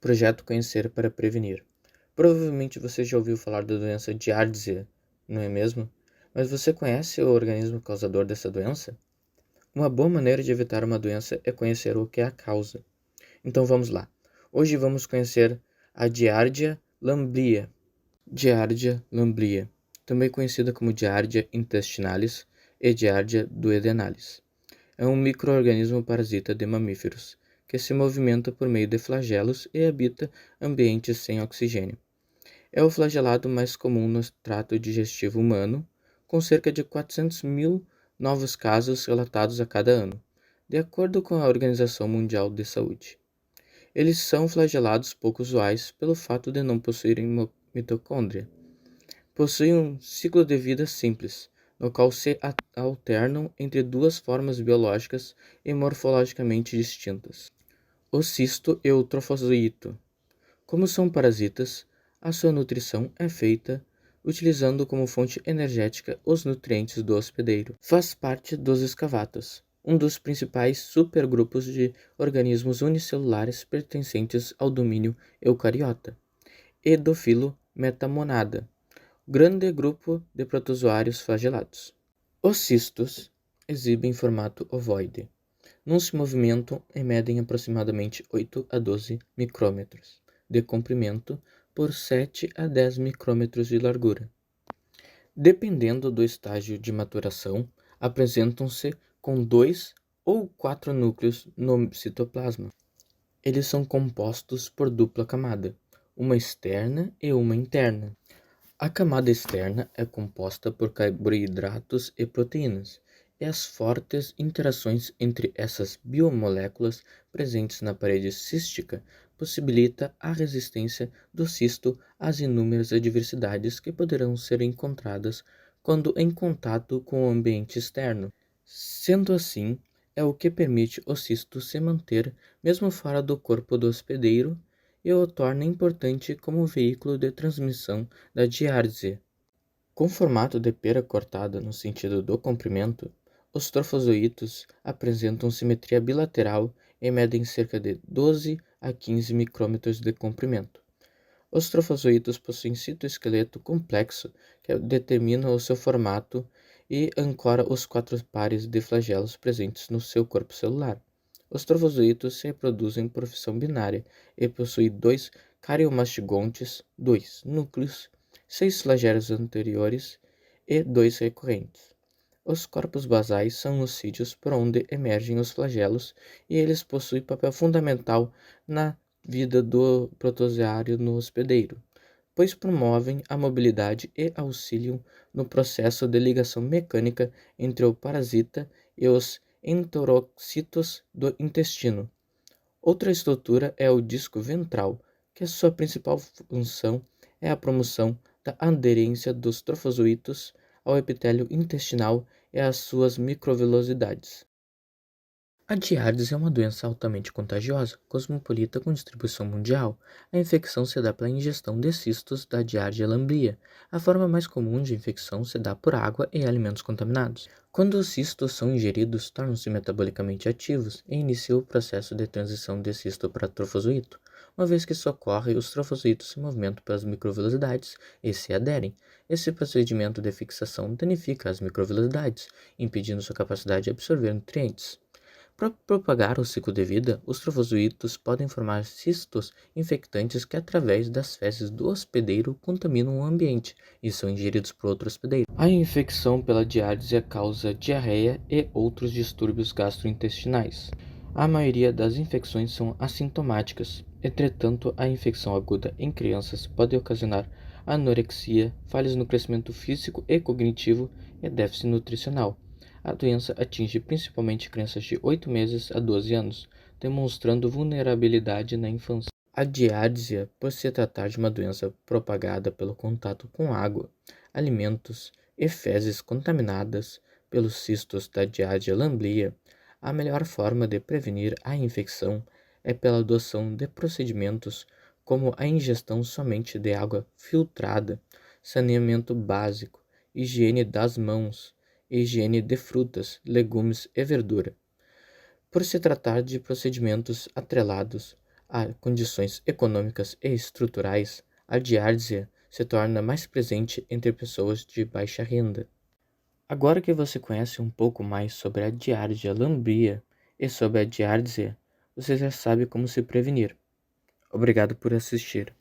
Projeto Conhecer para Prevenir. Provavelmente você já ouviu falar da doença Giardia, não é mesmo? Mas você conhece o organismo causador dessa doença? Uma boa maneira de evitar uma doença é conhecer o que é a causa. Então vamos lá. Hoje vamos conhecer a Giardia lamblia. Giardia lamblia, também conhecida como Giardia intestinalis e Giardia duodenalis. É um micro-organismo parasita de mamíferos, que se movimenta por meio de flagelos e habita ambientes sem oxigênio. É o flagelado mais comum no trato digestivo humano, com cerca de 400 mil novos casos relatados a cada ano, de acordo com a Organização Mundial de Saúde. Eles são flagelados pouco usuais pelo fato de não possuírem mitocôndria. Possuem um ciclo de vida simples, no qual se alternam entre duas formas biológicas e morfologicamente distintas: o cisto e o trofozoito. Como são parasitas, a sua nutrição é feita utilizando como fonte energética os nutrientes do hospedeiro. Faz parte dos escavatos, um dos principais supergrupos de organismos unicelulares pertencentes ao domínio eucariota, e do filo Metamonada, grande grupo de protozoários flagelados. Os cistos exibem formato ovoide. Não se movimentam e medem aproximadamente 8 a 12 micrômetros de comprimento por 7 a 10 micrômetros de largura. Dependendo do estágio de maturação, apresentam-se com 2 ou 4 núcleos no citoplasma. Eles são compostos por dupla camada, uma externa e uma interna. A camada externa é composta por carboidratos e proteínas, e as fortes interações entre essas biomoléculas presentes na parede cística possibilita a resistência do cisto às inúmeras adversidades que poderão ser encontradas quando em contato com o ambiente externo. Sendo assim, é o que permite o cisto se manter mesmo fora do corpo do hospedeiro e o torna importante como veículo de transmissão da diárese. Com formato de pera cortada no sentido do comprimento, os trofozoítos apresentam simetria bilateral e medem cerca de 12 a 15 micrômetros de comprimento. Os trofozoítos possuem citoesqueleto complexo que determina o seu formato e ancora os 4 pares de flagelos presentes no seu corpo celular. Os trofozoítos se reproduzem por fissão binária e possuem 2 cariomastigontes, 2 núcleos, 6 flagelos anteriores e 2 recorrentes. Os corpos basais são os sítios por onde emergem os flagelos e eles possuem papel fundamental na vida do protozoário no hospedeiro, pois promovem a mobilidade e auxiliam no processo de ligação mecânica entre o parasita e os enterocitos do intestino. Outra estrutura é o disco ventral, que a sua principal função é a promoção da aderência dos trofozoítos ao epitélio intestinal e às suas microvelocidades. A diárdise é uma doença altamente contagiosa, cosmopolita com distribuição mundial. A infecção se dá pela ingestão de cistos da Giardia lamblia. A forma mais comum de infecção se dá por água e alimentos contaminados. Quando os cistos são ingeridos, tornam-se metabolicamente ativos e inicia o processo de transição de cisto para trofozoito. Uma vez que isso ocorre, os trofozoitos se movimentam pelas microvelocidades e se aderem. Esse procedimento de fixação danifica as microvelocidades, impedindo sua capacidade de absorver nutrientes. Para propagar o ciclo de vida, os trofozoítos podem formar cistos infectantes que, através das fezes do hospedeiro, contaminam o ambiente e são ingeridos por outro hospedeiro. A infecção pela diárdise causa diarreia e outros distúrbios gastrointestinais. A maioria das infecções são assintomáticas. Entretanto, a infecção aguda em crianças pode ocasionar anorexia, falhas no crescimento físico e cognitivo e déficit nutricional. A doença atinge principalmente crianças de 8 meses a 12 anos, demonstrando vulnerabilidade na infância. A diárdise, por se tratar de uma doença propagada pelo contato com água, alimentos e fezes contaminadas pelos cistos da Giardia lamblia, a melhor forma de prevenir a infecção é pela adoção de procedimentos como a ingestão somente de água filtrada, saneamento básico, higiene das mãos, higiene de frutas, legumes e verdura. Por se tratar de procedimentos atrelados há condições econômicas e estruturais, a giardia se torna mais presente entre pessoas de baixa renda. Agora que você conhece um pouco mais sobre a giardia lamblia e sobre a giardia, você já sabe como se prevenir. Obrigado por assistir.